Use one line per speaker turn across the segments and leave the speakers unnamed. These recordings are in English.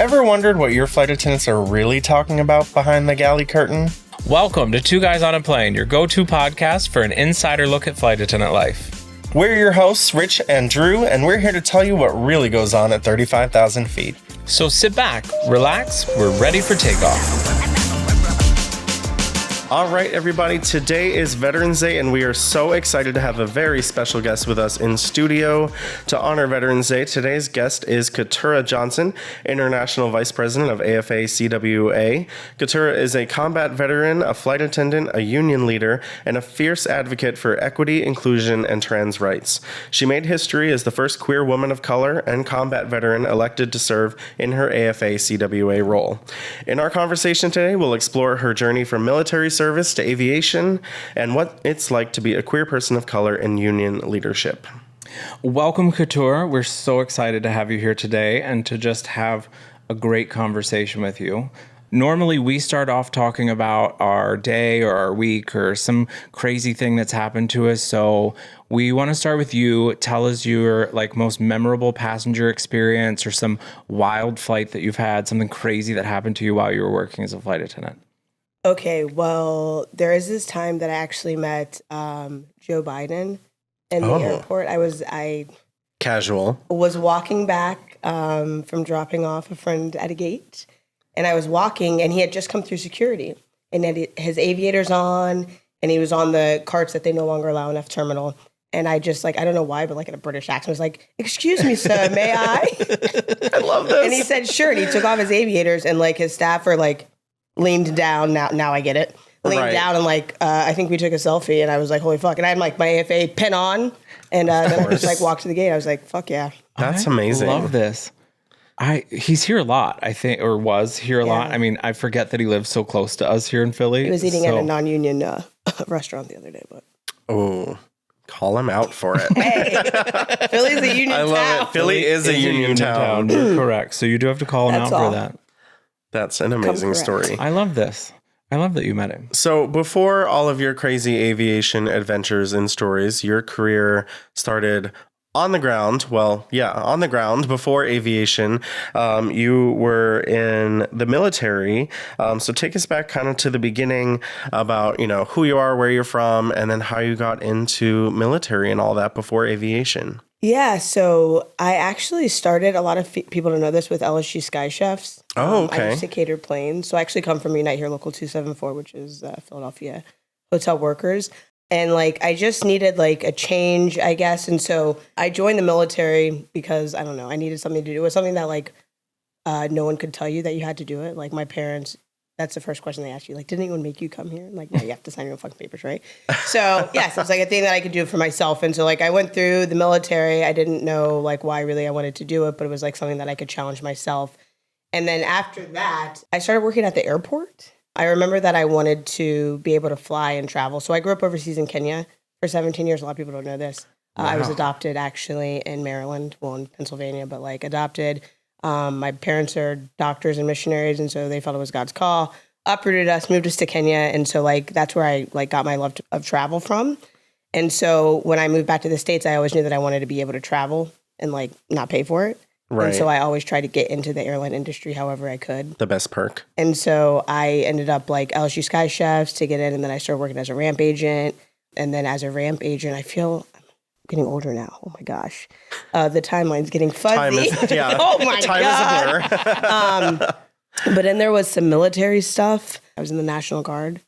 Ever wondered what your flight attendants are really talking about behind the galley curtain?
Welcome to Two Guys on a Plane, your go-to podcast for an insider look at flight attendant life.
We're your hosts, Rich and Drew, and we're here to tell you what really goes on at 35,000 feet.
So sit back, relax, we're ready for takeoff.
All right, everybody, today is Veterans Day, and we are so excited to have a very special guest with us in studio to honor Veterans Day. Today's guest is Keturah Johnson, International Vice President of AFA-CWA. Keturah is a combat veteran, a flight attendant, a union leader, and a fierce advocate for equity, inclusion, and trans rights. She made history as the first queer woman of color and combat veteran elected to serve in her AFA-CWA role. In our conversation today, we'll explore her journey from military service to aviation and what it's like to be a queer person of color in union leadership.
Welcome, Keturah. We're so excited to have you here today and to just have a great conversation with you. Normally, we start off talking about our day or our week or some crazy thing that's happened to us. So we want to start with you. Tell us your most memorable passenger experience or some wild flight that you've had, something crazy that happened to you while you were working as a flight attendant.
Okay, well, there is this time that I actually met Joe Biden in the airport. I was walking back from dropping off a friend at a gate, and I was walking, and he had just come through security, and had his aviators on, and he was on the carts that they no longer allow in F terminal. And I just I don't know why, but in a British accent, was like, "Excuse me, sir, may I?"
I love this.
And he said, "Sure." And he took off his aviators, and his staff were leaned down. Now I get it. Leaned down and I think we took a selfie, and I was like, holy fuck. And I had my AFA pin on, and then I just walked to the gate. I was like, fuck yeah.
That's amazing.
I love this. He's here a lot, I think, or was here a lot. I mean, I forget that he lives so close to us here in Philly.
He was eating at a non-union restaurant the other day, but.
Oh, call him out for it.
Hey, Philly's a union town.
I love it. Philly is a union town.
You're correct. So you do have to call him out for that.
That's an amazing story.
I love this. I love that you met him.
So before all of your crazy aviation adventures and stories, your career started on the ground. Well, yeah, on the ground before aviation. You were in the military. So take us back kind of to the beginning about, who you are, where you're from, and then how you got into military and all that before aviation.
Yeah, so I actually started, a lot of people don't know this, with LSU Sky Chefs.
Oh, okay.
I used to cater planes. So I actually come from Unite Here Local 274, which is Philadelphia hotel workers. And I just needed a change, I guess. And so I joined the military because, I don't know, I needed something to do. It was something that no one could tell you that you had to do it. My parents, that's the first question they asked you. Didn't anyone make you come here? No, you have to sign your own fucking papers, right? So, yes, it's a thing that I could do for myself. And so, I went through the military. I didn't know, why really I wanted to do it, but it was, something that I could challenge myself. And then after that, I started working at the airport. I remember that I wanted to be able to fly and travel. So I grew up overseas in Kenya for 17 years. A lot of people don't know this. Wow. I was adopted, actually, in Maryland, in Pennsylvania, but, adopted. My parents are doctors and missionaries, and so they felt it was God's call. Uprooted us, moved us to Kenya, and so that's where I got my love of travel from. And so when I moved back to the States, I always knew that I wanted to be able to travel and not pay for it. Right. And so I always tried to get into the airline industry however I could.
The best perk.
And so I ended up LSU Sky Chefs to get in, and then I started working as a ramp agent. And then as a ramp agent, I feel getting older now. Oh my gosh. The timeline's getting fuzzy. Oh my God.
Time is a blur.
But then there was some military stuff. I was in the National Guard.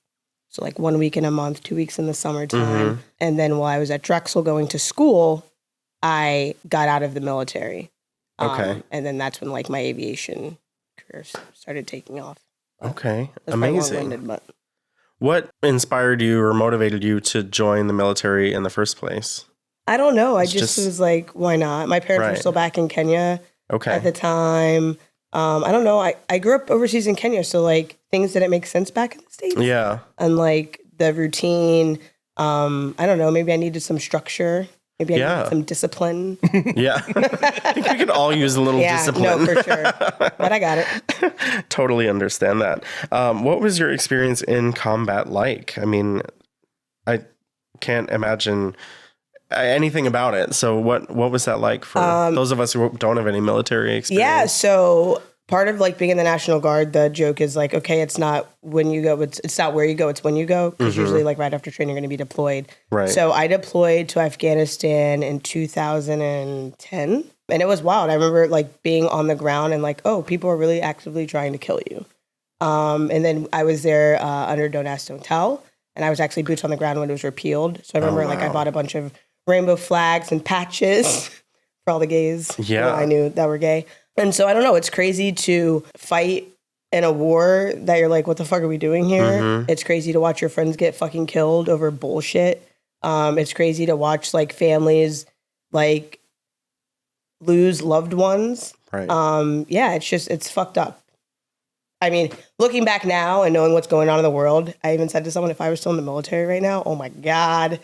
So 1 week in a month, 2 weeks in the summertime. Mm-hmm. And then while I was at Drexel going to school, I got out of the military.
Okay.
And then that's when my aviation career started taking off.
Okay.
That's
amazing.
But
what inspired you or motivated you to join the military in the first place?
I don't know. I just was why not? My parents were still back in Kenya at the time. I don't know. I grew up overseas in Kenya, so things didn't make sense back in the States.
Yeah. And
the routine, I don't know, maybe I needed some structure. Maybe I needed some discipline.
Yeah. I think we could all use a little discipline.
No, for sure. But I got it.
Totally understand that. What was your experience in combat like? I mean, I can't imagine anything about it. So what was that like for those of us who don't have any military experience?
Yeah, so part of like being in the National Guard, the joke is like, okay, it's not when you go, it's not where you go, it's when you go. Because usually like right after training, you're going to be deployed.
Right.
So I deployed to Afghanistan in 2010. And it was wild. I remember like being on the ground and like, oh, people are really actively trying to kill you. And then I was there under Don't Ask, Don't Tell. And I was actually boots on the ground when it was repealed. So I remember like I bought a bunch of rainbow flags and patches for all the gays who I knew that were gay. And so I don't know, it's crazy to fight in a war that you're like, what the fuck are we doing here? It's crazy to watch your friends get fucking killed over bullshit. It's crazy to watch like families like lose loved ones.
Right.
Yeah, it's fucked up. I mean, looking back now and knowing what's going on in the world, I even said to someone, if I was still in the military right now, oh my God,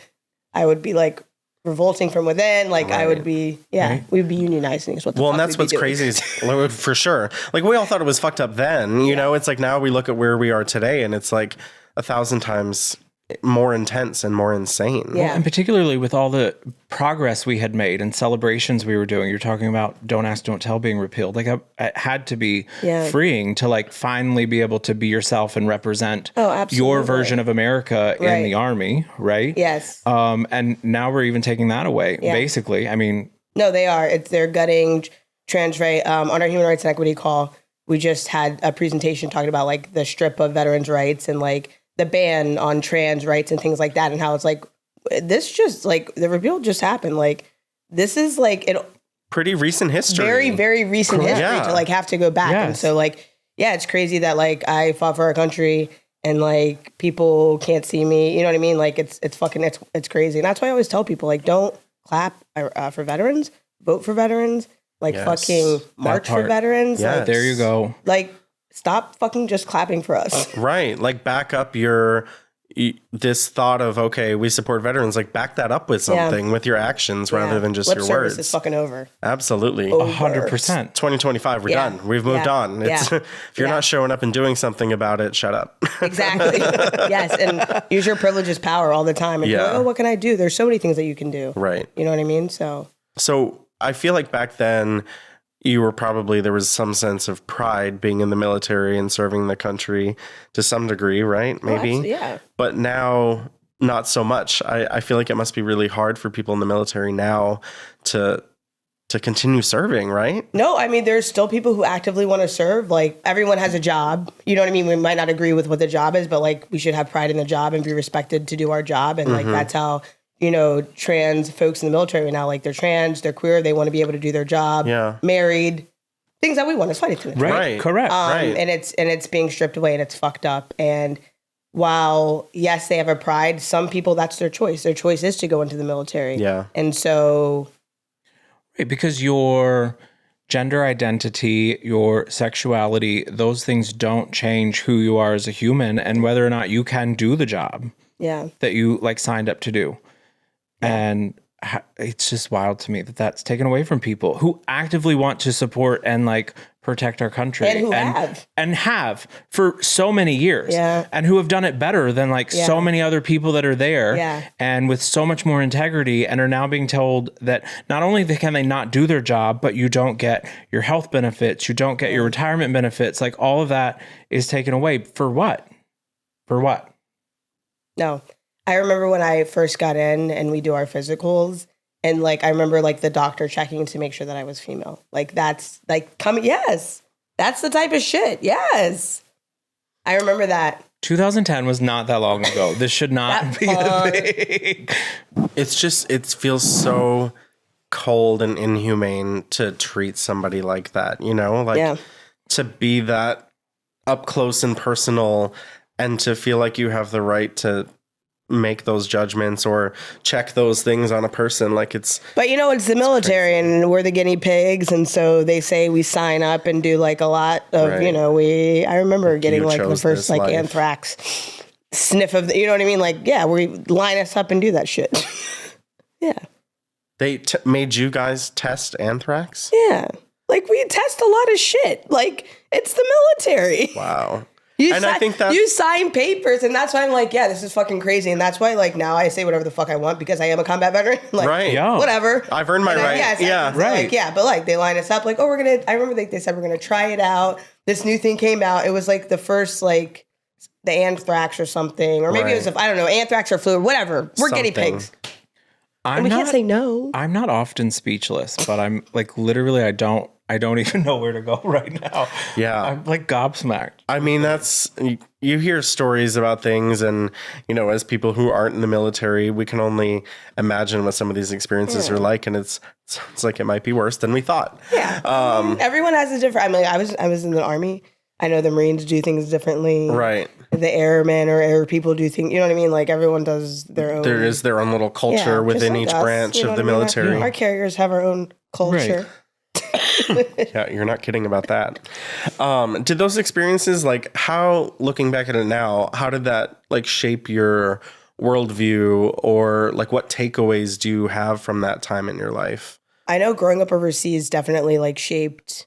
I would be like revolting from within. Like I would be, we'd be unionizing. What the fuck
and that's what's crazy is for sure. Like we all thought it was fucked up then, you know, it's like now we look at where we are today and it's like 1,000 times more intense and more insane.
Yeah.
Well, and particularly with all the progress we had made and celebrations we were doing, you're talking about Don't Ask, Don't Tell being repealed. Like it had to be freeing to like finally be able to be yourself and represent your version of America in the Army, right?
Yes.
And now we're even taking that away, basically. I mean,
no, they are. They're gutting trans right. On our Human Rights and Equity call, we just had a presentation talking about like the strip of veterans' rights and like the ban on trans rights and things like that, and how it's like this just like the repeal just happened. Like this is like an
pretty recent history,
very, very recent history to like have to go back. And so like, yeah, it's crazy that like I fought for our country and like people can't see me. You know what I mean? Like it's crazy. And that's why I always tell people like, don't clap for veterans, vote for veterans, like fucking march for veterans.
Yes.
Like,
there you go.
Like, stop fucking just clapping for us.
Right. Like back up this thought of, okay, we support veterans, like back that up with something with your actions rather than just
Lip
your
service
words.
is fucking over.
Absolutely.
100%.
2025, we're done. We've moved on. It's, if you're not showing up and doing something about it, shut up.
Exactly. Yes. And use your privilege as power all the time. And you're like, oh, what can I do? There's so many things that you can do.
Right.
You know what I mean? So
I feel like back then there was some sense of pride being in the military and serving the country to some degree, right? Maybe.
Yeah.
But now, not so much. I feel like it must be really hard for people in the military now to continue serving, right?
No, I mean, there's still people who actively want to serve. Like, everyone has a job. You know what I mean? We might not agree with what the job is, but like, we should have pride in the job and be respected to do our job. And like, that's how, you know, trans folks in the military right now, like they're trans, they're queer, they want to be able to do their job, married, things that we want. It's funny to me.
Right. Correct.
And it's being stripped away and it's fucked up. And while, yes, they have a pride, some people, that's their choice. Their choice is to go into the military.
Yeah.
And so...
Right, because your gender identity, your sexuality, those things don't change who you are as a human and whether or not you can do the job that you like signed up to do. And it's just wild to me that that's taken away from people who actively want to support and like protect our country and have for so many years and who have done it better than like so many other people that are there and with so much more integrity and are now being told that not only can they not do their job, but you don't get your health benefits, you don't get your retirement benefits, like all of that is taken away. For what?
No. I remember when I first got in and we do our physicals and like, I remember like the doctor checking to make sure that I was female. Like that's like yes, that's the type of shit. Yes. I remember that.
2010 was not that long ago. This should not be a thing.
It's just, it feels so cold and inhumane to treat somebody like that, you know, like to be that up close and personal and to feel like you have the right to make those judgments or check those things on a person. Like
but you know, it's the military and we're the guinea pigs. And so they say we sign up and do like a lot of, you know, I remember getting like the first like anthrax sniff of you know what I mean? Like, we line us up and do that shit.
They made you guys test anthrax?
Yeah. Like we test a lot of shit. Like it's the military.
Wow. I think that
you sign papers, and that's why I'm like, yeah, this is fucking crazy, and that's why like now I say whatever the fuck I want because I am a combat veteran. Like,
right,
Yeah.
whatever.
I've earned my right. Yeah,
right.
Like, yeah, but like they line us up, like, oh, we're gonna. I remember they said we're gonna try it out. This new thing came out. It was like the first like the anthrax or something, or maybe it was I don't know, anthrax or flu, or whatever. We're guinea pigs. We can't say no.
I'm not often speechless, but I'm like literally I don't even know where to go right now.
Yeah.
I'm like gobsmacked.
I mean, that's, you hear stories about things, and, you know, as people who aren't in the military, we can only imagine what some of these experiences are like, and it sounds like it might be worse than we thought.
Yeah. Everyone has a different, I mean, I was in the Army. I know the Marines do things differently.
Right.
The airmen or air people do things, you know what I mean? Like everyone does their own.
There is their own little culture within
like
each
us,
branch
you know
of the
what I mean?
military.
Our carriers have our own culture.
Yeah, you're not kidding about that. Did those experiences, like, how, looking back at it now, how did that like shape your worldview, or like what takeaways do you have from that time in your life?
I know growing up overseas definitely like shaped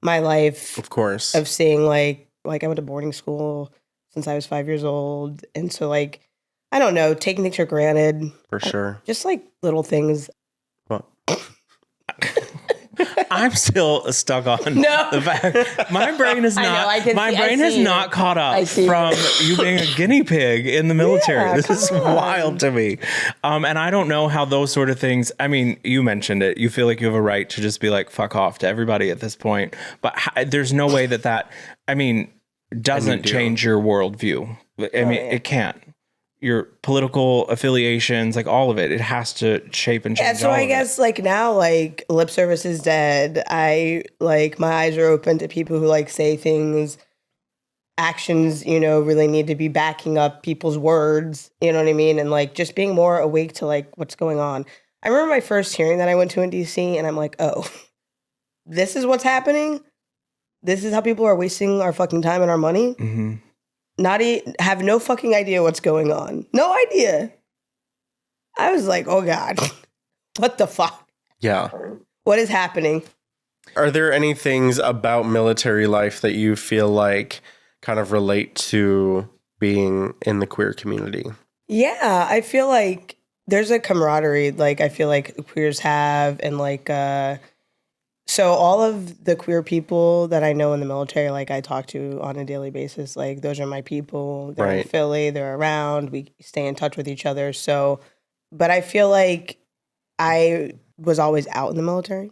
my life.
Of course.
Of seeing like I went to boarding school since I was 5 years old. And so like, I don't know, taking things for granted.
For sure.
Just like little things.
Well,
I'm still stuck on the fact my brain is not has not caught up from you being a guinea pig in the military.
Yeah,
this is wild to me. And I don't know how those sort of things, I mean, you mentioned it. You feel like you have a right to just be like, fuck off to everybody at this point. But there's no way that I mean, doesn't change your worldview. I mean, it can't. Your political affiliations, like all of it, it has to shape and change.
Yeah, so I guess like now, like lip service is dead. I like my eyes are open to people who like say things, actions, you know, really need to be backing up people's words. You know what I mean? And like just being more awake to like what's going on. I remember my first hearing that I went to in DC, and I'm like, oh, this is what's happening. This is how people are wasting our fucking time and our money.
Mm-hmm.
Have no fucking idea what's going on. No idea. I was like, oh God, what the fuck?
Yeah.
What is happening?
Are there any things about military life that you feel like kind of relate to being in the queer community?
Yeah, I feel like there's a camaraderie like I feel like queers have, and like so all of the queer people that I know in the military, like I talk to on a daily basis, like those are my people. They're in Philly, they're around, we stay in touch with each other. So, but I feel like I was always out in the military.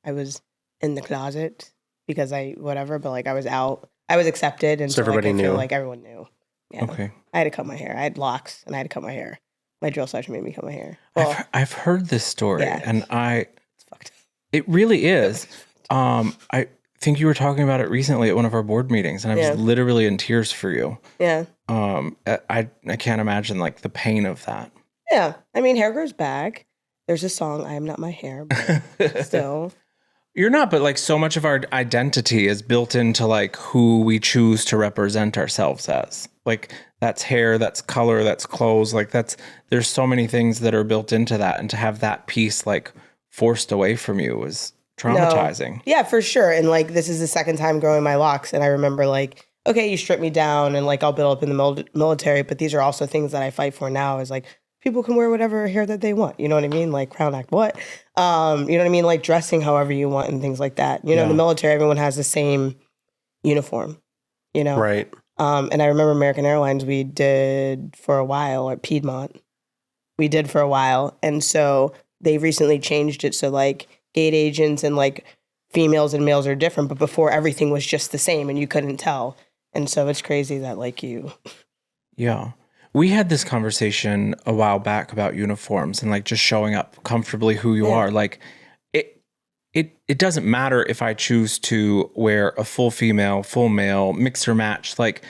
I was in the closet because but like I was out. I was accepted. And
so everybody
like, I
knew.
feel like everyone knew. Yeah.
Okay.
I had to cut my hair. I had locks and I had to cut my hair. My drill sergeant made me cut my hair. Well,
I've heard this story, and
it's fucked.
It really is. I think you were talking about it recently at one of our board meetings, and I was literally in tears for you.
Yeah.
I can't imagine like the pain of that.
Yeah. I mean, hair grows back. There's a song, I Am Not My Hair, but still.
You're not, but like so much of our identity is built into like who we choose to represent ourselves as. Like that's hair, that's color, that's clothes. Like there's so many things that are built into that. And to have that piece like forced away from you was traumatizing.
No. Yeah, for sure. And like, this is the second time growing my locks. And I remember like, okay, you strip me down and like, I'll build up in the military. But these are also things that I fight for now is like, people can wear whatever hair that they want. You know what I mean? Like crown act, what? You know what I mean? Like dressing however you want and things like that. You know, in the military, everyone has the same uniform, you know?
Right.
And I remember American Airlines, we did for a while at Piedmont. We did for a while. And so they recently changed it. So like gate agents and like females and males are different, but before everything was just the same and you couldn't tell. And so it's crazy that like you.
Yeah. We had this conversation a while back about uniforms and like just showing up comfortably who you are. Like it doesn't matter if I choose to wear a full female, full male, mix or match. Like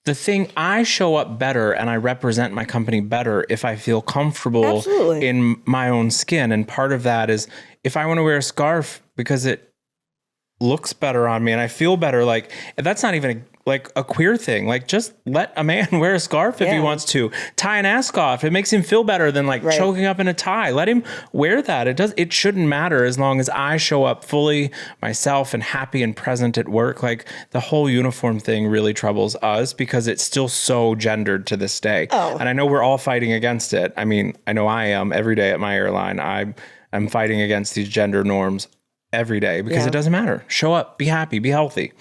the thing, I show up better and I represent my company better if I feel comfortable in my own skin. And part of that is if I want to wear a scarf because it looks better on me and I feel better. Like, that's not even a queer thing. Like, just let a man wear a scarf if he wants to. Tie an ask off. It makes him feel better than choking up in a tie. Let him wear that. It shouldn't matter as long as I show up fully myself and happy and present at work. Like, the whole uniform thing really troubles us because it's still so gendered to this day.
Oh.
And I know we're all fighting against it. I mean, I know I am every day at my airline. I'm fighting against these gender norms every day because it doesn't matter. Show up, be happy, be healthy.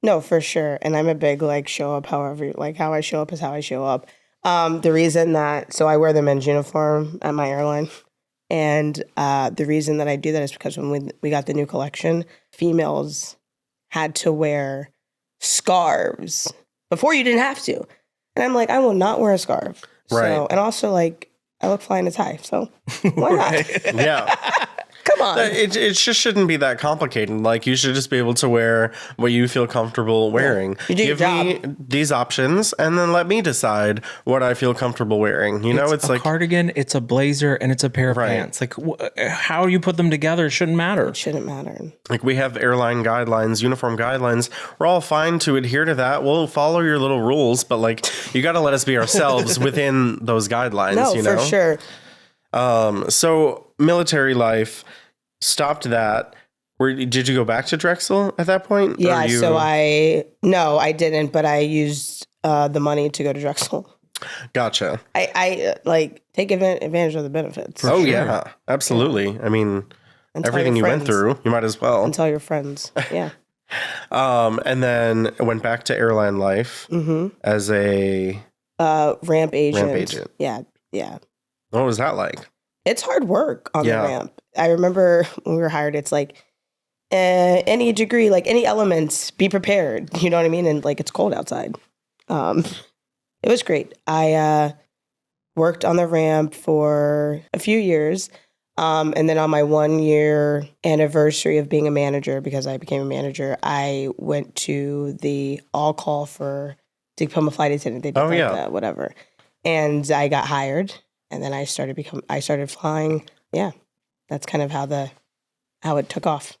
No, for sure. And I'm a big show up however, how I show up is how I show up. The reason that, so I wear the men's uniform at my airline. And the reason that I do that is because when we got the new collection, females had to wear scarves. Before you didn't have to. And I'm like, I will not wear a scarf.
Right.
So, and also I look fly in a tie. So why not?
Yeah.
Come on.
It just shouldn't be that complicated. Like, you should just be able to wear what you feel comfortable wearing.
You do
Give
your
me these options, and then let me decide what I feel comfortable wearing. You know, it's
a
like
cardigan, it's a blazer, and it's a pair of pants. Like, how you put them together shouldn't matter.
It shouldn't matter.
Like, we have airline guidelines, uniform guidelines. We're all fine to adhere to that. We'll follow your little rules, but you got to let us be ourselves within those guidelines.
No,
you know?
for sure.
So military life, stopped that. Did you go back to Drexel at that point?
Yeah, so I didn't, but I used the money to go to Drexel.
Gotcha.
I take advantage of the benefits.
Yeah, absolutely. I mean, everything you went through, you might as well.
And tell your friends. Yeah.
And then went back to airline life as a
ramp agent.
Ramp agent.
Yeah.
What was that like?
It's hard work on the ramp. I remember when we were hired, it's any degree, any elements, be prepared. You know what I mean? And it's cold outside. It was great. I worked on the ramp for a few years. And then on my 1-year anniversary of being a manager, because I became a manager, I went to the all-call to become a flight attendant. They did whatever. And I got hired. And then I started flying. Yeah, that's kind of how it took off.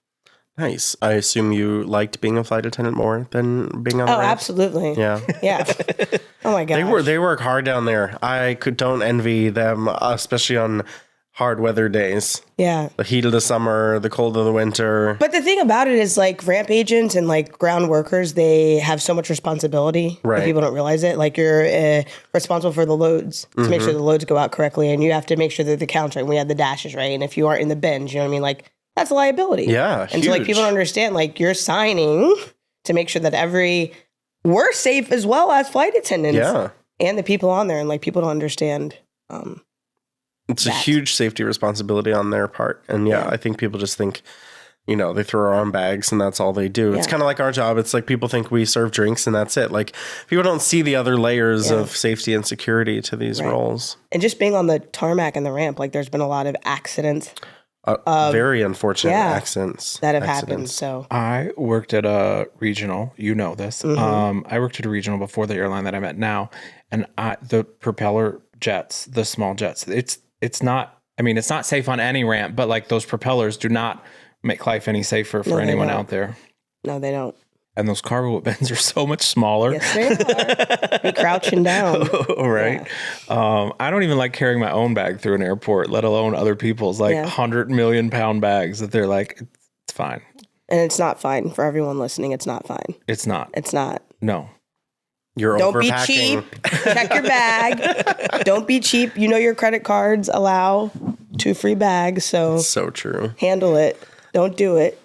Nice. I assume you liked being a flight attendant more than being on the ramp?
Absolutely.
Yeah.
Yeah. Oh my gosh.
They work hard down there. Don't envy them, especially on hard weather days.
Yeah.
The heat of the summer, the cold of the winter.
But the thing about it is ramp agents and ground workers, they have so much responsibility.
Right.
People don't realize it. You're responsible for the loads to make sure the loads go out correctly. And you have to make sure that the count's right. We have the dashes right. And if you aren't in the bins, you know what I mean? That's a liability.
Yeah.
And
huge.
so people don't understand, you're signing to make sure that we're safe as well as flight attendants.
Yeah.
And the people on there. And people don't understand.
It's a huge safety responsibility on their part. And I think people just think, they throw our own bags and that's all they do. It's kind of like our job. It's people think we serve drinks and that's it. People don't see the other layers of safety and security to these roles.
And just being on the tarmac and the ramp, there's been a lot of accidents.
Very unfortunate accidents
that have happened. So
I worked at a regional. You know this. I worked at a regional before the airline that I'm at now, and the propeller jets, the small jets. It's not. I mean, it's not safe on any ramp, but those propellers do not make life any safer for anyone out there.
No, they don't.
And those cargo bins are so much smaller.
Yes, they are. Be crouching down.
Right. Yeah. I don't even like carrying my own bag through an airport, let alone other people's 100 million pound bags that they're it's fine.
And it's not fine for everyone listening. It's not fine.
It's not.
It's not.
No.
You're
Don't be
overpacking.
cheap. Check your bag. Don't be cheap. Your credit cards allow 2 free bags. So
true.
Handle it. Don't do it.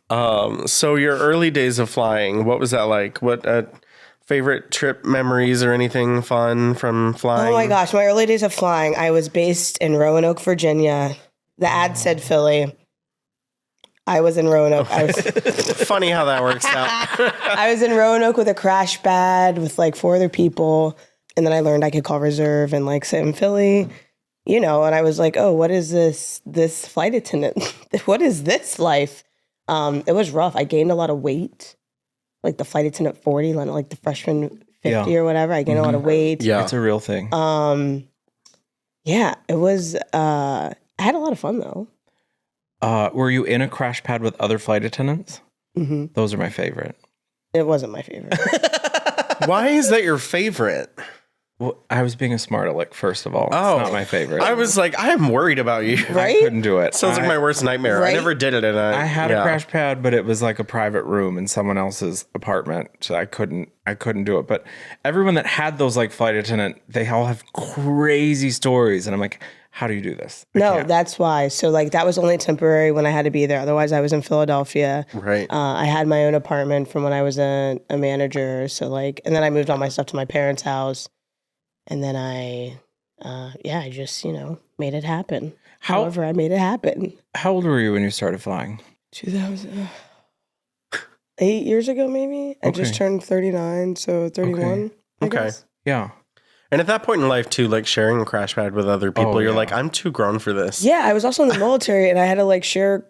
So your early days of flying, what was that like? What favorite trip memories or anything fun from flying?
Oh my gosh, my early days of flying. I was based in Roanoke, Virginia. The ad said Philly. I was in Roanoke.
Funny how that works out.
I was in Roanoke with a crash pad with 4 other people. And then I learned I could call reserve and sit in Philly, and I was like, oh, what is this flight attendant? What is this life? It was rough. I gained a lot of weight, the flight attendant 40, the freshman 50 or whatever. I gained a lot of weight.
Yeah, it's a real thing.
Yeah, it was. I had a lot of fun though.
Were you in a crash pad with other flight attendants? Those are my favorite.
It wasn't my favorite.
Why is that your favorite?
Well, I was being a smart aleck, first of all. It's not my favorite.
I was like, I'm worried about you.
Right?
I couldn't do it.
Sounds like my worst nightmare. I
Right?
never did it. And
I had a crash pad, but it was like a private room in someone else's apartment, so I couldn't do it. But everyone that had those like flight attendant, they all have crazy stories, and I'm like, how do you do this? I
No,
can't.
that's why. So like that was only temporary when I had to be there. Otherwise, I was in Philadelphia.
Right.
I had my own apartment from when I was a manager. So like, and then I moved all my stuff to my parents' house, and then I just made it happen. However, I made it happen.
How old were you when you started flying?
2000, 8 years ago, maybe. I just turned 39, so 31. I guess.
Yeah.
And at that point in life, too, like sharing a crash pad with other people, you're like, I'm too grown for this.
Yeah, I was also in the military, and I had to like share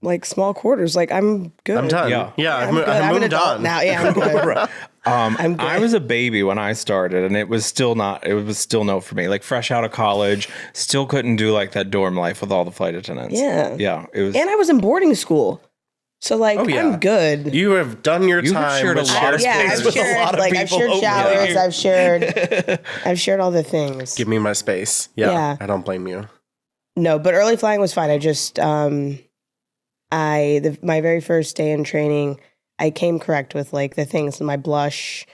like small quarters. Like I'm good.
I'm done.
Yeah.
I've
I'm good. I'm an
moved
adult
on.
now. Yeah, I'm good. I'm good.
I was a baby when I started, and it was still no for me. Like fresh out of college, still couldn't do like that dorm life with all the flight attendants.
Yeah.
It was.
And I was in boarding school. So like I'm good.
You have done your
You have
time
shared a
with
lot of
shared
space
space
I've
with
shared
a lot of
like
people.
I've shared
over
showers,
there.
I've shared all the things.
Give me my space. Yeah. I don't blame you.
No, but early flying was fine. I just my very first day in training, I came correct with like the things, my blush,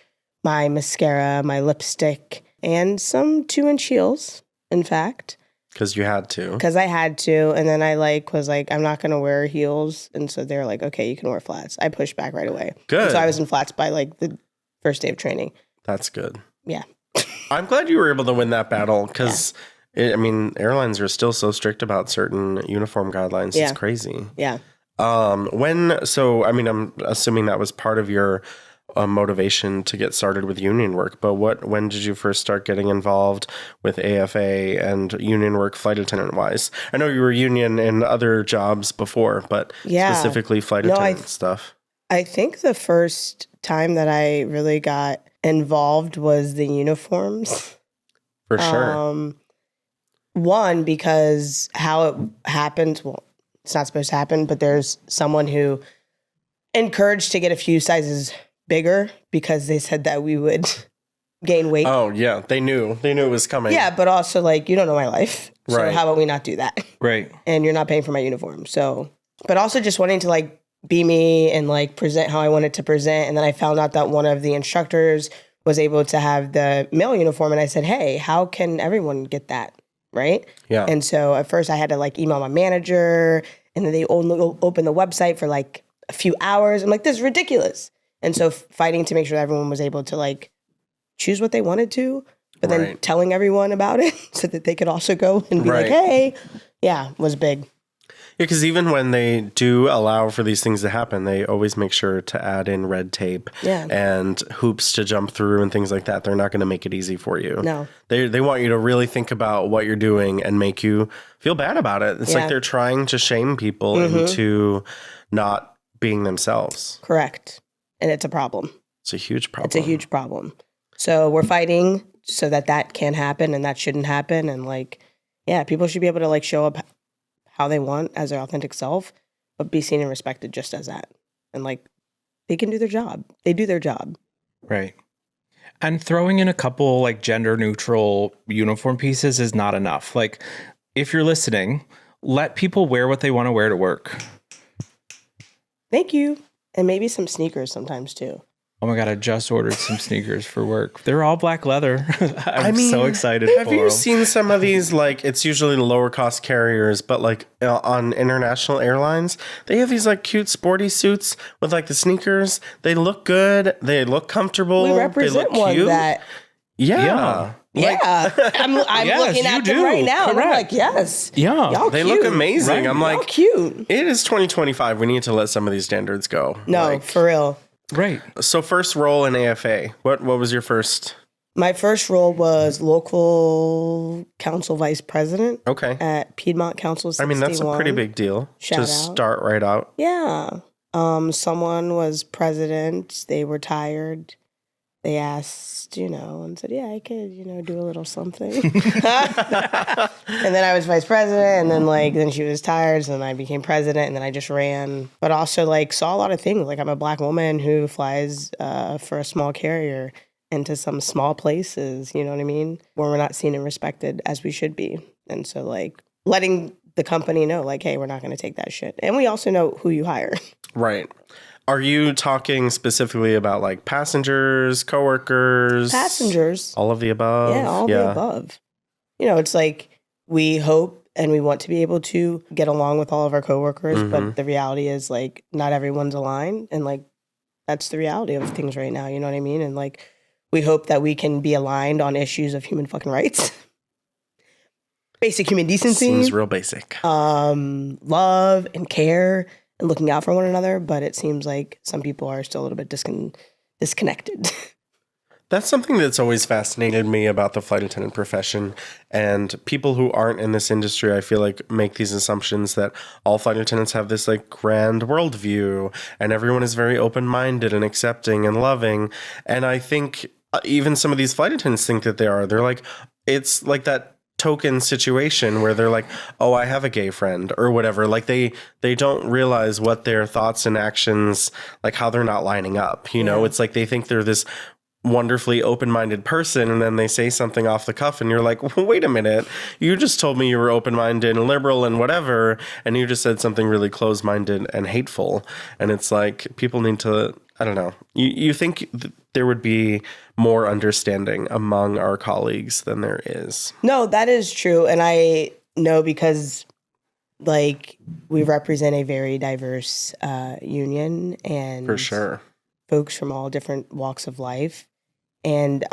my mascara, my lipstick, and some 2-inch heels, in fact.
Because you had to.
Because I had to, and then I was like, I'm not going to wear heels. And so they were like, okay, you can wear flats. I pushed back right away.
Good.
And so I was in flats by like the first day of training.
That's good.
Yeah.
I'm glad you were able to win that battle because, airlines are still so strict about certain uniform guidelines.
Yeah.
It's crazy.
Yeah.
I'm assuming that was part of your motivation to get started with union work, but when did you first start getting involved with AFA and union work flight attendant wise? I know you were union in other jobs before, but specifically flight attendant stuff.
I think the first time that I really got involved was the uniforms.
For sure.
One, because how it happens, well, it's not supposed to happen, but there's someone who encouraged to get a few sizes bigger because they said that we would gain weight.
Oh, yeah. They knew it was coming.
Yeah, but also like, you don't know my life. So
Right.
how about we not do that?
Right.
And you're not paying for my uniform. So, but also just wanting to like be me and like present how I wanted to present. And then I found out that one of the instructors was able to have the male uniform. And I said, hey, how can everyone get that? Right.
Yeah.
And so at first I had to like email my manager, and then they only opened the website for like a few hours. I'm like, this is ridiculous. And so fighting to make sure that everyone was able to like choose what they wanted to, but then telling everyone about it so that they could also go and be like, hey, was big.
Yeah, because even when they do allow for these things to happen, they always make sure to add in red tape and hoops to jump through and things like that. They're not going to make it easy for you.
No.
They want you to really think about what you're doing and make you feel bad about it. It's like they're trying to shame people into not being themselves.
Correct. And it's a problem.
It's a huge problem.
It's a huge problem. So we're fighting so that can happen and that shouldn't happen. And like, people should be able to like show up how they want as their authentic self, but be seen and respected just as that. And like, they can do their job. They do their job.
Right. And throwing in a couple like gender neutral uniform pieces is not enough. Like, if you're listening, let people wear what they want to wear to work.
Thank you. And maybe some sneakers sometimes too.
Oh my God, I just ordered some sneakers for work. They're all black leather. I'm so excited
Have
for
you
them.
seen some of these, like, it's usually the lower cost carriers, but like on international airlines, they have these like cute sporty suits with like the sneakers. They look good. They look comfortable.
We represent
they look
one
cute.
that.
Yeah.
I'm
Yes,
looking
you
at
do.
them right now. And I'm
Correct.
like, yes.
Yeah.
Y'all
They
cute.
look amazing.
Right.
I'm
Y'all
like,
cute.
it is 2025. We need to let some of these standards go.
No,
Like,
for real.
Right.
so first role in AFA. What was your first?
My first role was local council vice president
Okay.
at Piedmont Council 61.
I mean, that's a pretty big deal
Shout
to
out.
start right out.
Yeah. Someone was president. They retired. they asked, and said, yeah, I could, do a little something. And then I was vice president, and then then she was tired, so then I became president, and then I just ran. But also saw a lot of things. I'm a Black woman who flies for a small carrier into some small places, you know what I mean, where we're not seen and respected as we should be. And so letting the company know, hey, we're not going to take that shit. And we also know who you hire.
Right. Are you talking specifically about passengers, coworkers?
Passengers.
All of the above?
Yeah, all of the above. It's we hope and we want to be able to get along with all of our coworkers, but the reality is not everyone's aligned, and that's the reality of things right now, you know what I mean? And we hope that we can be aligned on issues of human fucking rights. Basic human decency.
Seems real basic.
Love and care and looking out for one another, but it seems like some people are still a little bit disconnected.
That's something that's always fascinated me about the flight attendant profession, and people who aren't in this industry, I feel make these assumptions that all flight attendants have this grand worldview and everyone is very open-minded and accepting and loving. And I think even some of these flight attendants think that they are. They're it's that token situation where they're oh, I have a gay friend or whatever. They don't realize what their thoughts and actions, how they're not lining up. It's they think they're this wonderfully open-minded person, and then they say something off the cuff and you're well, wait a minute, you just told me you were open-minded and liberal and whatever, and you just said something really closed-minded and hateful. And it's people need to, I don't know, you think there would be more understanding among our colleagues than there is.
No, that is true. And I know because we represent a very diverse union, and
for sure,
folks from all different walks of life. And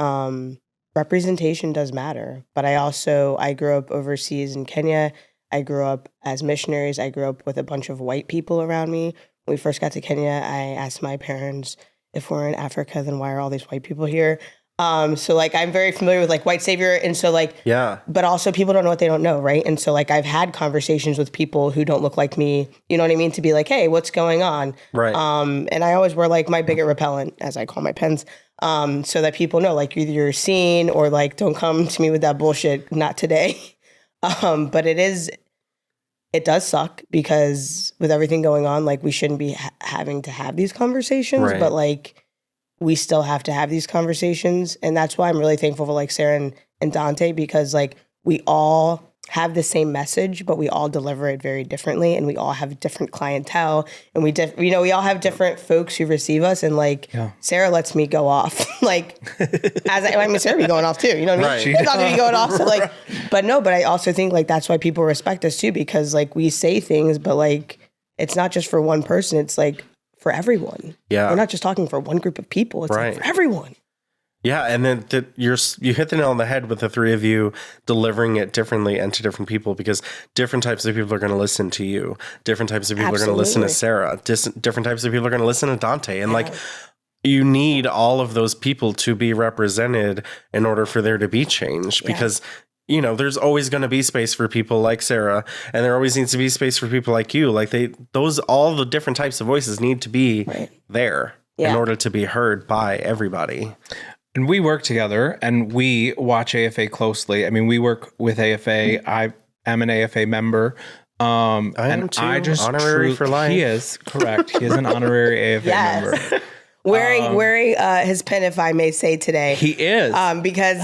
representation does matter. But I grew up overseas in Kenya. I grew up as missionaries. I grew up with a bunch of white people around me. When we first got to Kenya, I asked my parents, if we're in Africa, then why are all these white people here? So I'm very familiar with white savior. And so
yeah,
but also people don't know what they don't know. Right. And so I've had conversations with people who don't look like me, you know what I mean? To be hey, what's going on?
Right.
And I always wear my bigot repellent, as I call my pens, so that people know either you're seen or don't come to me with that bullshit. Not today. But it does suck because with everything going on, we shouldn't be having to have these conversations,
right.
But we still have to have these conversations. And that's why I'm really thankful for Sarah and Dante, because we all have the same message, but we all deliver it very differently, and we all have different clientele, and we all have different folks who receive us. And Sarah lets me go off, Sarah be going off too, you know what I mean? Right. It's not to be going off. So but I also think that's why people respect us too, because we say things, but it's not just for one person. It's for everyone.
Yeah.
We're not just talking for one group of people. It's
right.
For everyone.
Yeah, and then you hit the nail on the head with the three of you delivering it differently and to different people, because different types of people are going to listen to you. Different types of people are going to listen to Sarah. Different types of people are going to listen to Dante. And you need all of those people to be represented in order for there to be change, because there's always going to be space for people like Sarah, and there always needs to be space for people like you. All the different types of voices need to be there in order to be heard by everybody.
And we work together, and we watch AFA closely. I mean, we work with AFA. I am an AFA member.
I am too. Honorary for life.
He is, correct. He is an honorary AFA member.
Wearing his pin, if I may say today.
He is.
Because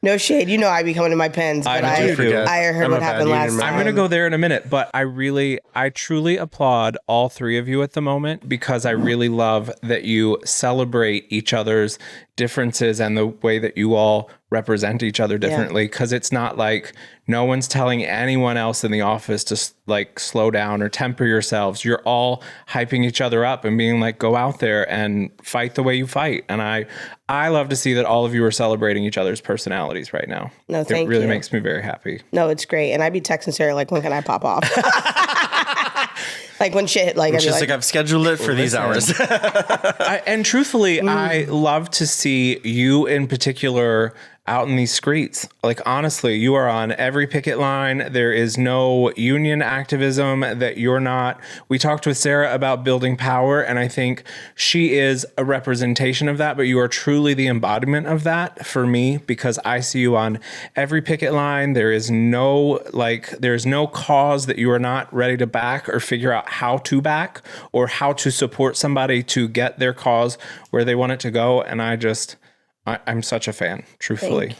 no shade, I be coming to my pens, but I heard what happened last time.
I'm going to go there in a minute, but I truly applaud all three of you at the moment, because I really love that you celebrate each other's differences and the way that you all represent each other differently, because it's not no one's telling anyone else in the office to slow down or temper yourselves. You're all hyping each other up and being go out there and fight the way you fight. And I love to see that all of you are celebrating each other's personalities right now.
No, thank you.
It really makes me very happy.
No, it's great. And I'd be texting Sarah when can I pop off? When shit,
she's I've scheduled it for these hours.
And truthfully, I love to see you in particular out in these streets. Like, honestly, you are on every picket line. There is no union activism that you're not. We talked with Sarah about building power, and I think she is a representation of that, but you are truly the embodiment of that for me, because I see you on every picket line. There is no cause that you are not ready to back or figure out how to back or how to support somebody to get their cause where they want it to go. And I'm such a fan, truthfully.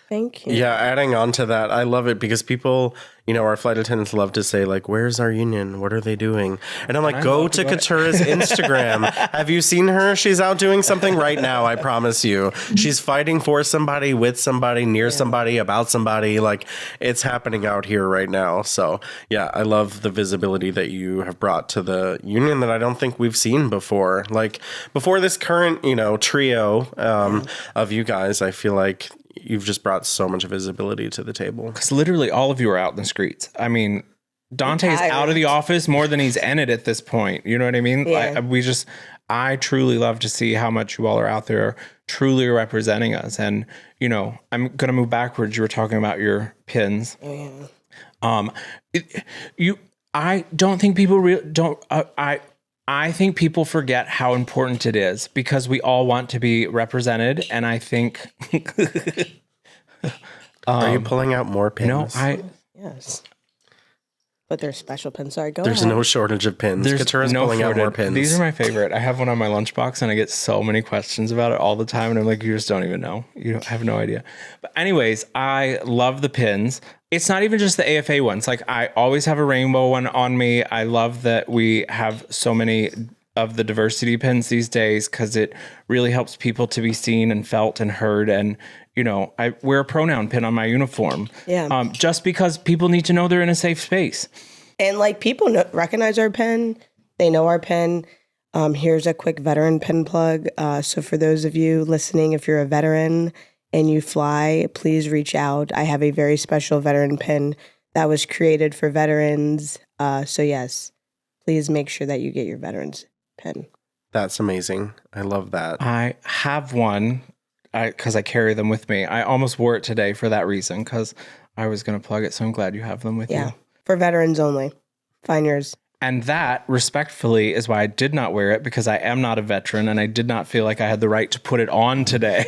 Thank you.
Yeah, adding on to that, I love it because people, our flight attendants love to say, like, where's our union? What are they doing? And I'm like, go to Keturah's Instagram. Have you seen her? She's out doing something right now, I promise you. She's fighting for somebody, with somebody, near somebody, about somebody. Like, it's happening out here right now. So, yeah, I love the visibility that you have brought to the union that I don't think we've seen before. Like, before this current, trio of you guys, I feel like you've just brought so much visibility to the table.
Because literally all of you are out in the streets. I mean, Dante's out of the office more than he's in it at this point. You know what I mean?
Yeah.
I truly love to see how much you all are out there truly representing us. And, I'm going to move backwards. You were talking about your pins.
Oh, yeah.
I don't think people I think people forget how important it is because we all want to be represented. And I think,
are you pulling out more pins?
No,
Yes. But there's special pins. Sorry, go
There's
ahead.
no shortage of pins. Keturah's pulling out more pins.
These are my favorite. I have one on my lunchbox and I get so many questions about it all the time. And I'm like, you just don't even know. You have no idea. But anyways, I love the pins. It's not even just the AFA ones. Like, I always have a rainbow one on me. I love that we have so many of the diversity pins these days because it really helps people to be seen and felt and heard. And, I wear a pronoun pin on my uniform.
Yeah.
Just because people need to know they're in a safe space.
And like people recognize our pen. They know our pen. Here's a quick veteran pin plug. So for those of you listening, if you're a veteran and you fly, please reach out. I have a very special veteran pin that was created for veterans. So yes, please make sure that you get your veterans pin.
That's amazing. I love that.
I have one because I carry them with me. I almost wore it today for that reason because I was going to plug it. So I'm glad you have them with you.
Yeah, for veterans only. Find yours.
And that, respectfully, is why I did not wear it, because I am not a veteran and I did not feel like I had the right to put it on today.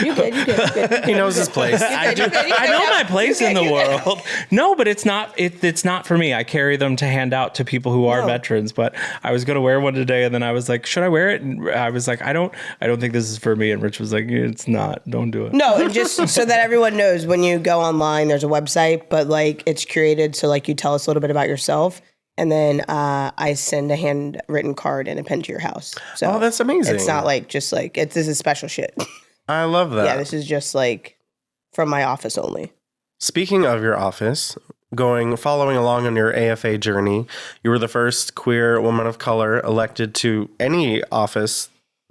You did.
He knows his place.
I know my place in the world. No, but it's not for me. I carry them to hand out to people who are veterans, but I was going to wear one today and then I was like, should I wear it? And I was like, I don't think this is for me. And Rich was like, it's not. Don't do it.
No, and just so that everyone knows, when you go online, there's a website, but like it's curated. So like you tell us a little bit about yourself, and then I send a handwritten card and a pen to your house. So
that's amazing.
It's not like just like this is special shit.
I love that.
Yeah, this is just like from my office only.
Speaking of your office, following along on your AFA journey, you were the first queer woman of color elected to any office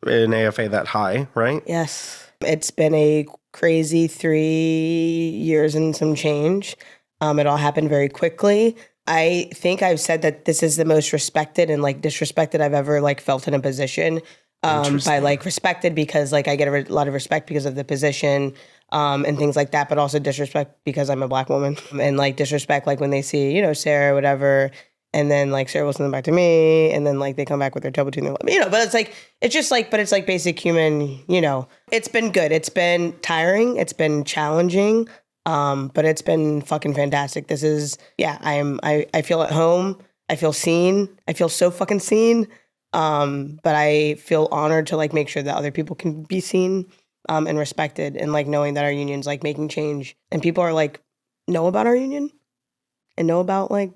in AFA that high, right?
Yes. It's been a crazy 3 years and some change. It all happened very quickly. I think I've said that this is the most respected and like disrespected I've ever like felt in a position. By like respected because like I get a lot of respect because of the position and things like that, but also disrespect because I'm a Black woman, and like disrespect like when they see Sarah or whatever, and then like Sarah will send them back to me, and then like they come back with their double tooth, but it's like basic human. It's been good. It's been tiring. It's been challenging. But it's been fucking fantastic. This is, I feel at home. I feel seen. I feel so fucking seen. But I feel honored to like make sure that other people can be seen, and respected, and like knowing that our union's like making change, and people are like, know about our union and know about like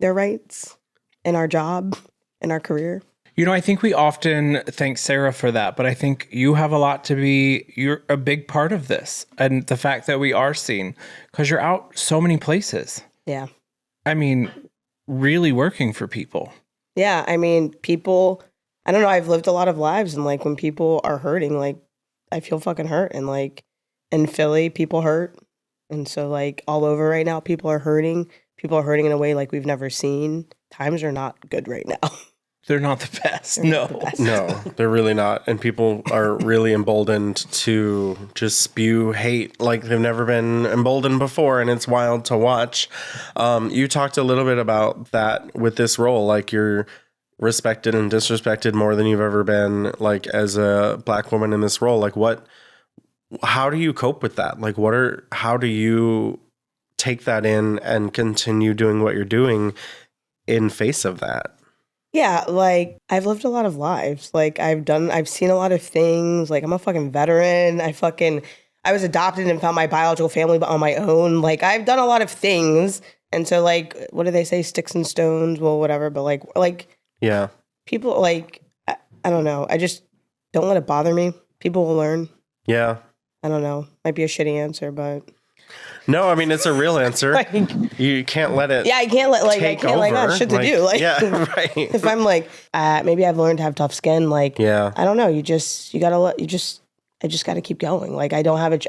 their rights and our job and our career.
I think we often thank Sarah for that, but I think you have a lot you're a big part of this. And the fact that we are seen, because you're out so many places.
Yeah.
I mean, really working for people.
Yeah. I mean, people, I don't know, I've lived a lot of lives, and like when people are hurting, like I feel fucking hurt, and like in Philly, people hurt. And so like all over right now, people are hurting. People are hurting in a way like we've never seen. Times are not good right now.
they're not the best. No.
No, they're really not. And people are really emboldened to just spew hate like they've never been emboldened before. And it's wild to watch. You talked a little bit about that with this role, like you're respected and disrespected more than you've ever been, like as a Black woman in this role. Like how do you cope with that? Like how do you take that in and continue doing what you're doing in face of that?
Yeah, like I've lived a lot of lives. Like I've seen a lot of things. Like I'm a fucking veteran. I was adopted and found my biological family on my own. Like I've done a lot of things. And so like, what do they say? Sticks and stones, well, whatever. But like,
yeah,
people like, I don't know. I just don't let it bother me. People will learn.
Yeah.
I don't know. Might be a shitty answer, but.
No, I mean, it's a real answer.
Like,
you can't let it.
Yeah, I can't let
take
I can't
over.
Not shit to do. Like,
yeah, right.
If I'm like, maybe I've learned to have tough skin. Like,
yeah,
I don't know. I just got to keep going. Like, I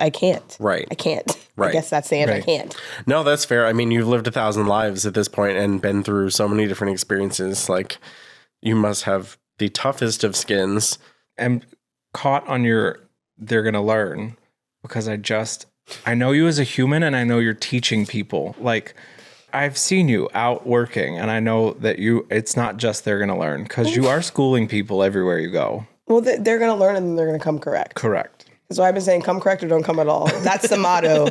can't.
Right.
I can't.
Right.
I guess that's the answer.
Right.
I can't.
No, that's fair. I mean, you've lived 1,000 lives at this point and been through so many different experiences. Like, you must have the toughest of skins.
I'm caught on they're going to learn because I know you as a human and I know you're teaching people. Like I've seen you out working and I know that it's not just they're going to learn because you are schooling people everywhere you go.
Well, they're going to learn and then they're going to come correct.
Correct.
So I've been saying come correct or don't come at all. That's the motto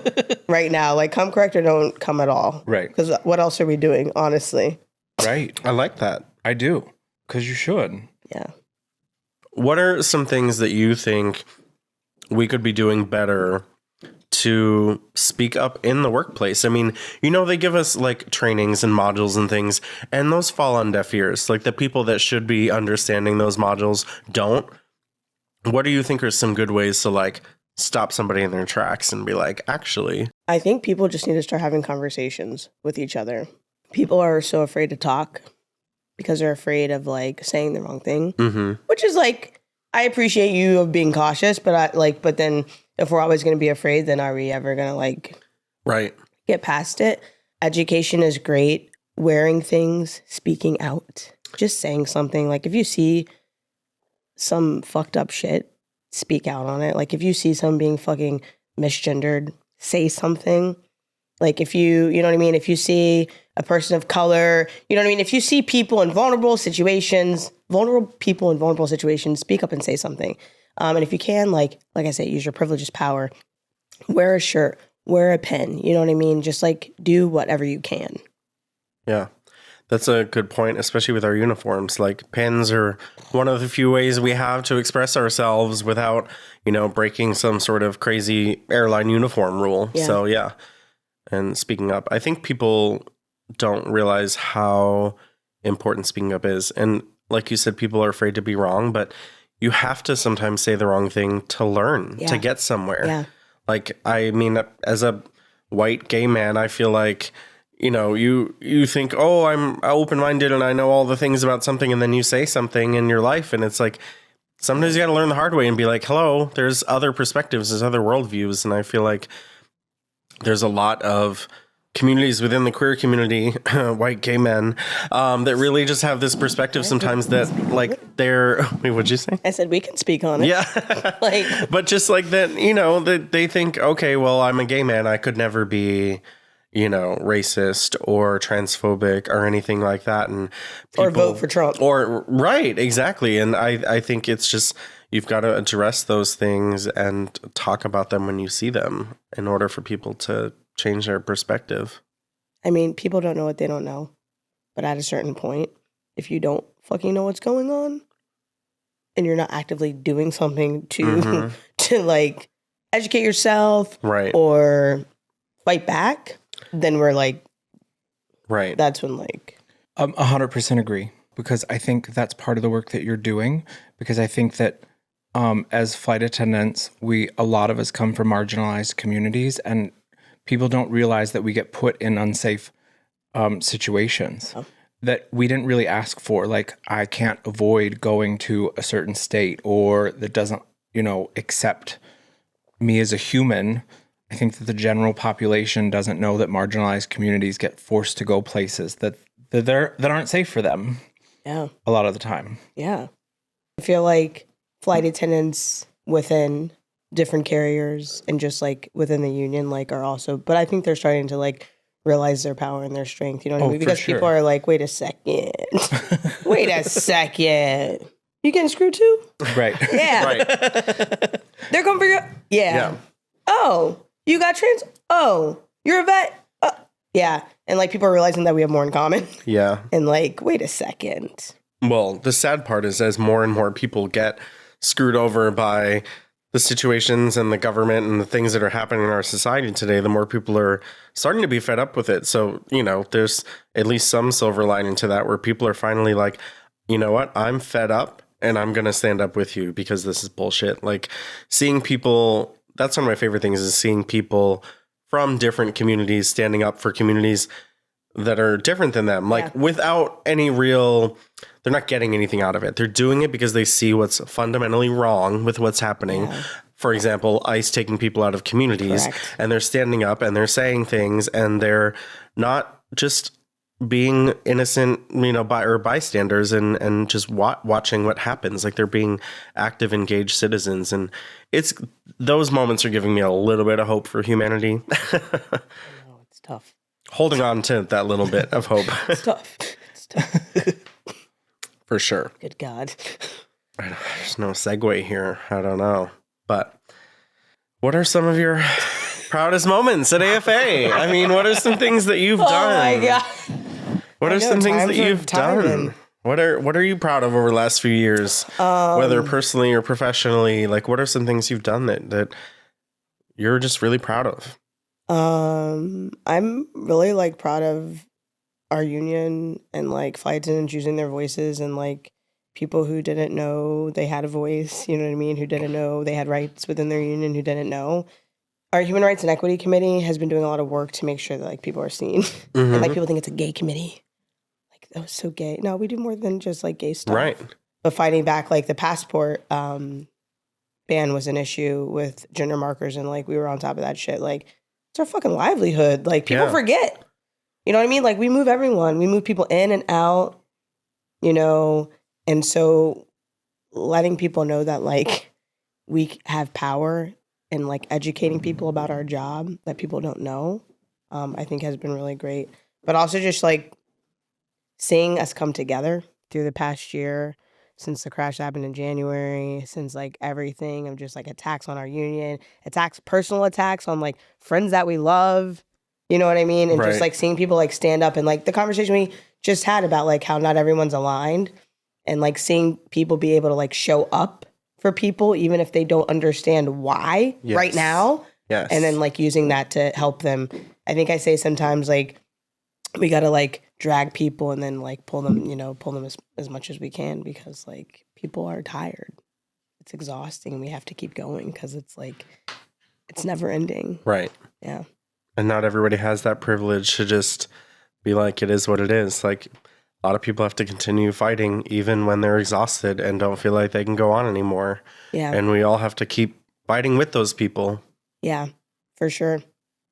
right now. Like come correct or don't come at all.
Right.
Because what else are we doing, honestly?
Right.
I like that.
I do. Because you should.
Yeah.
What are some things that you think we could be doing better to speak up in the workplace? I mean, they give us like trainings and modules and things, and those fall on deaf ears. Like the people that should be understanding those modules don't. What do you think are some good ways to like stop somebody in their tracks and be like, actually?
I think people just need to start having conversations with each other. People are so afraid to talk because they're afraid of like saying the wrong thing, which is like, I appreciate you of being cautious, but but then if we're always going to be afraid, then are we ever going to like get past it? Education is great. Wearing things, speaking out, just saying something. Like if you see some fucked up shit, speak out on it. Like if you see someone being fucking misgendered, say something. Like if you know what I mean? If you see a person of color, you know what I mean? If you see people in vulnerable people in vulnerable situations, speak up and say something. And if you can, like I said, use your privilege as power. Wear a shirt, wear a pen. You know what I mean? Just like do whatever you can.
Yeah, that's a good point, especially with our uniforms. Like pens are one of the few ways we have to express ourselves without, breaking some sort of crazy airline uniform rule.
Yeah.
So yeah. And speaking up, I think people don't realize how important speaking up is. And like you said, people are afraid to be wrong, but you have to sometimes say the wrong thing to learn, to get somewhere.
Yeah.
Like, I mean, as a white gay man, I feel like, you think, oh, I'm open-minded and I know all the things about something, and then you say something in your life, and it's like, sometimes you got to learn the hard way and be like, hello, there's other perspectives, there's other worldviews, and I feel like there's a lot of communities within the queer community, white gay men, that really just have this perspective sometimes that like they're, wait, what'd you say?
I said, we can speak on it.
Yeah.
Like,
but just like that, that they think, okay, well, I'm a gay man. I could never be, racist or transphobic or anything like that. And
or vote for Trump.
Or right. Exactly. And I think it's just, you've got to address those things and talk about them when you see them in order for people to change their perspective.
I mean, people don't know what they don't know. But at a certain point, if you don't fucking know what's going on and you're not actively doing something to to like educate yourself or fight back, then we're like, that's when like
100% agree, because I think that's part of the work that you're doing, because I think that as flight attendants, a lot of us come from marginalized communities, and people don't realize that we get put in unsafe situations that we didn't really ask for. Like, I can't avoid going to a certain state, or that doesn't, accept me as a human. I think that the general population doesn't know that marginalized communities get forced to go places that aren't safe for them.
Yeah.
a lot of the time.
Yeah. I feel like flight attendants within different carriers and just like within the union, like are also, but I think they're starting to like realize their power and their strength. You know what I mean? Because people are like, wait a second. Wait a second. You getting screwed too?
Right.
Yeah.
Right.
They're coming for you. Yeah. Oh, you got trans? Oh, you're a vet? Yeah. And like people are realizing that we have more in common.
Yeah.
And like, wait a second.
Well, the sad part is as more and more people get screwed over by the situations and the government and the things that are happening in our society today, the more people are starting to be fed up with it. So, you know, there's at least some silver lining to that where people are finally like, you know what, I'm fed up and I'm going to stand up with you because this is bullshit. Like seeing people, that's one of my favorite things is seeing people from different communities standing up for communities that are different than them, like without any real, they're not getting anything out of it. They're doing it because they see what's fundamentally wrong with what's happening. Yeah. For example, ICE taking people out of communities. Correct. And they're standing up and they're saying things and they're not just being innocent, you know, bystanders and just watching what happens. Like they're being active, engaged citizens. And it's, those moments are giving me a little bit of hope for humanity.
It's tough.
Holding on to that little bit of hope.
It's tough. It's tough.
For sure.
Good God.
There's no segue here. I don't know. But what are some of your proudest moments at AFA? I mean, what are some things that you've done?
Oh my God.
What are some things that you've done? What are you proud of over the last few years? Whether personally or professionally, like what are some things you've done that you're just really proud of?
I'm really like proud of our union and like flight attendants using their voices and like people who didn't know they had a voice, you know what I mean? Who didn't know they had rights within their union, who didn't know. Our Human Rights and Equity Committee has been doing a lot of work to make sure that like people are seen. Mm-hmm. And like people think it's a gay committee. Like that was so gay. No, we do more than just like gay stuff.
Right.
But fighting back, like the passport ban was an issue with gender markers and like we were on top of that shit. Like it's our fucking livelihood. Like people forget. You know what I mean? Like we move everyone. We move people in and out, you know, and so letting people know that like we have power and like educating people about our job that people don't know, I think has been really great. But also just like seeing us come together through the past year since the crash happened in January, since like everything of just like attacks on our union, personal attacks on like friends that we love, you know what I mean? And just like seeing people like stand up and like the conversation we just had about like how not everyone's aligned and like seeing people be able to like show up for people, even if they don't understand why right now. Yes. And then like using that to help them. I think I say sometimes like we got to like drag people and then like pull them as much as we can because like people are tired. It's exhausting and we have to keep going because it's like, it's never ending.
Right.
Yeah.
And not everybody has that privilege to just be like, it is what it is. Like a lot of people have to continue fighting even when they're exhausted and don't feel like they can go on anymore. Yeah. And we all have to keep fighting with those people.
Yeah, for sure.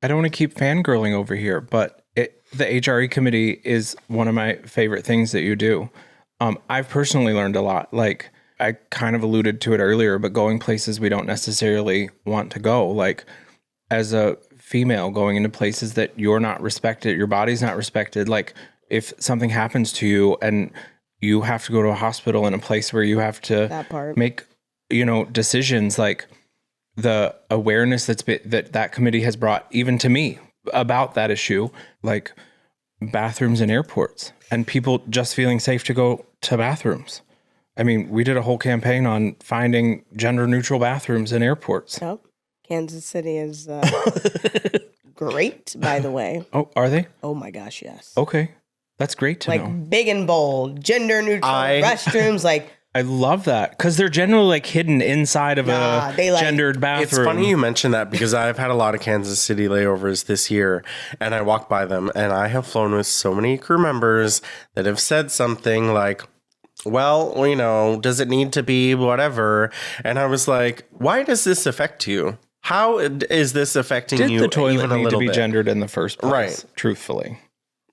I don't want to keep fangirling over here, but the HRE committee is one of my favorite things that you do. I've personally learned a lot. Like I kind of alluded to it earlier, but going places we don't necessarily want to go. Like as a female going into places that you're not respected, your body's not respected. Like if something happens to you and you have to go to a hospital in a place where you have to make, decisions, like the awareness that committee has brought even to me about that issue, like bathrooms in airports and people just feeling safe to go to bathrooms. I mean, we did a whole campaign on finding gender neutral bathrooms in airports.
Yep. Kansas City is great, by the way.
Oh, are they?
Oh my gosh, yes.
Okay. That's great to know.
Like big and bold, gender neutral restrooms, like
I love that because they're generally like hidden inside of a gendered bathroom.
It's funny you mention that because I've had a lot of Kansas City layovers this year and I walk by them and I have flown with so many crew members that have said something like, well, does it need to be whatever? And I was like, why does this affect you? How is this affecting you?
Did the toilet
even a
need
little
to be
bit?
Gendered in the first place?
Right.
Truthfully.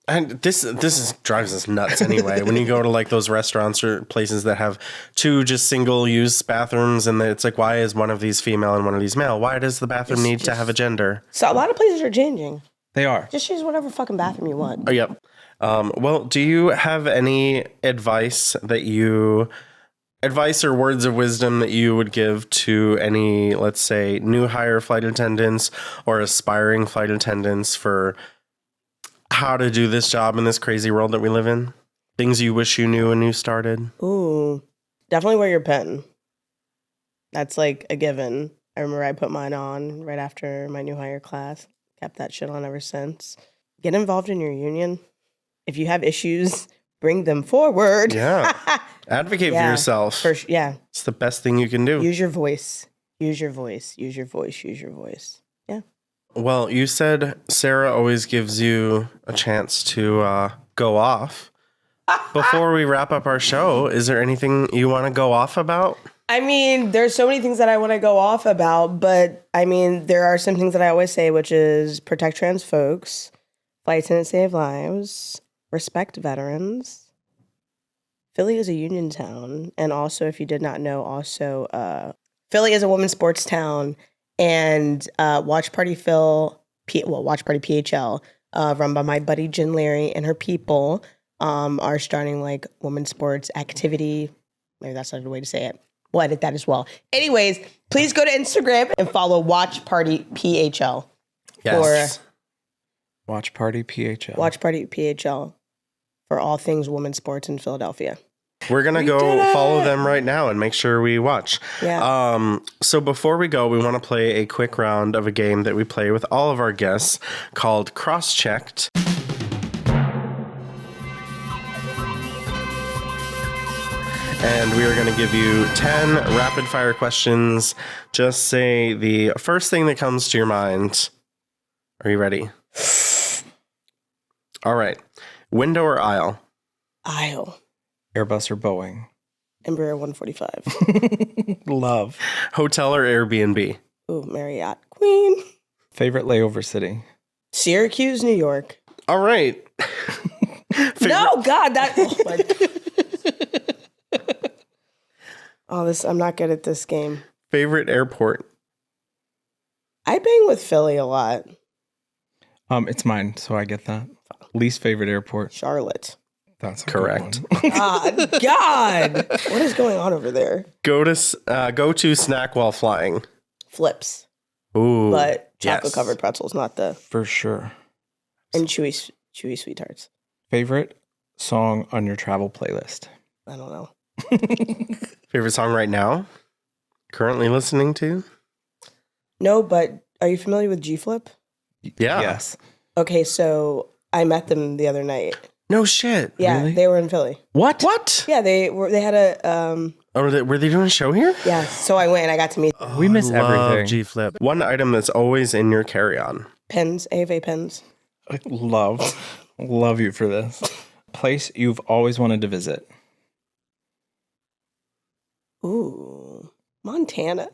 And drives us nuts anyway. When you go to like those restaurants or places that have 2 just single-use bathrooms, and it's like, why is one of these female and one of these male? Why does the bathroom need to have a gender?
So a lot of places are changing.
They are.
Just use whatever fucking bathroom you want.
Oh, yep. Well, do you have any advice or words of wisdom that you would give to any, let's say, new hire flight attendants or aspiring flight attendants for how to do this job in this crazy world that we live in? Things you wish you knew when you started?
Ooh, definitely wear your pen. That's like a given. I remember I put mine on right after my new hire class. Kept that shit on ever since. Get involved in your union. If you have issues, bring them forward.
Yeah. Advocate for yourself.
Yeah.
It's the best thing you can do.
Use your voice. Use your voice. Use your voice. Use your voice. Yeah.
Well, you said Sarah always gives you a chance to go off. Before we wrap up our show, is there anything you want to go off about?
I mean, there's so many things that I want to go off about, but I mean, there are some things that I always say, which is protect trans folks, flight attendants save lives, respect veterans. Philly is a union town. And also, if you did not know, Philly is a women's sports town. And Watch Party PHL, run by my buddy Jen Larry and her people, are starting like women's sports activity. Maybe that's not the way to say it. We'll edit that as well. Anyways, please go to Instagram and follow Watch Party PHL.
Yes.
Watch Party PHL.
Watch Party PHL for all things women's sports in Philadelphia.
We're going to go follow them right now and make sure we watch.
Yeah.
So before we go, we want to play a quick round of a game that we play with all of our guests called Cross-Checked. And we are going to give you 10 rapid fire questions. Just say the first thing that comes to your mind. Are you ready? All right. Window or aisle?
Aisle.
Airbus or Boeing?
Embraer 145.
Love.
Hotel or Airbnb?
Ooh, Marriott. Queen.
Favorite layover city?
Syracuse, New York.
All right.
No, God, that. Oh my. I'm not good at this game.
Favorite airport?
I bang with Philly a lot.
It's mine, so I get that. Least favorite airport?
Charlotte.
That's
correct.
God, what is going on over there?
Go to snack while flying.
Flips.
Ooh,
but chocolate covered pretzels, not the
for sure.
And chewy sweethearts.
Favorite song on your travel playlist?
I don't know.
Favorite song right now? Currently listening to?
No, but are you familiar with G Flip?
Yeah.
Yes.
Okay, so I met them the other night.
No shit.
Yeah,
Really?
they were in Philly.
What?
Yeah, they had a
were they doing a show here?
yeah, so I went and I got to meet them.
We miss everything.
G Flip. One item that's always in your carry-on.
Pens, AFA pens.
I love you for this. Place you've always wanted to visit.
Ooh, Montana.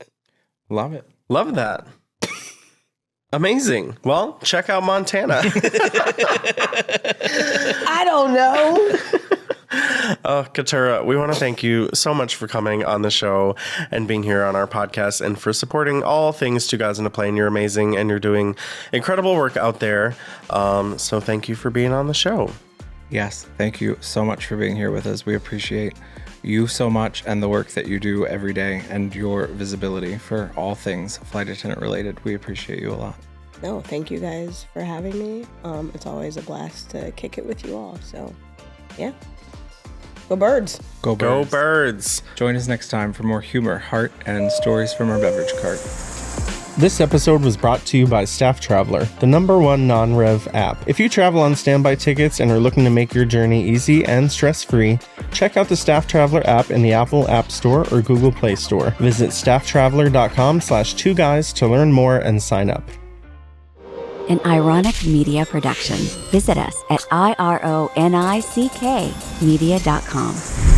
Love it.
Love that. Amazing. Well, check out Montana.
I don't know.
Keturah, we want to thank you so much for coming on the show and being here on our podcast and for supporting all things Two Guys in a Plane. You're amazing and you're doing incredible work out there. So thank you for being on the show.
Yes, thank you so much for being here with us. We appreciate you so much and the work that you do every day and your visibility for all things flight attendant related. We appreciate you a lot.
No, thank you guys for having me. It's always a blast to kick it with you all. So, yeah. Go birds.
Go birds.
Go birds.
Join us next time for more humor, heart, and stories from our beverage cart.
This episode was brought to you by Staff Traveler, the #1 non-rev app. If you travel on standby tickets and are looking to make your journey easy and stress-free, check out the Staff Traveler app in the Apple App Store or Google Play Store. Visit stafftraveler.com/2guys to learn more and sign up.
An Ironic Media production. Visit us at ironickmedia.com.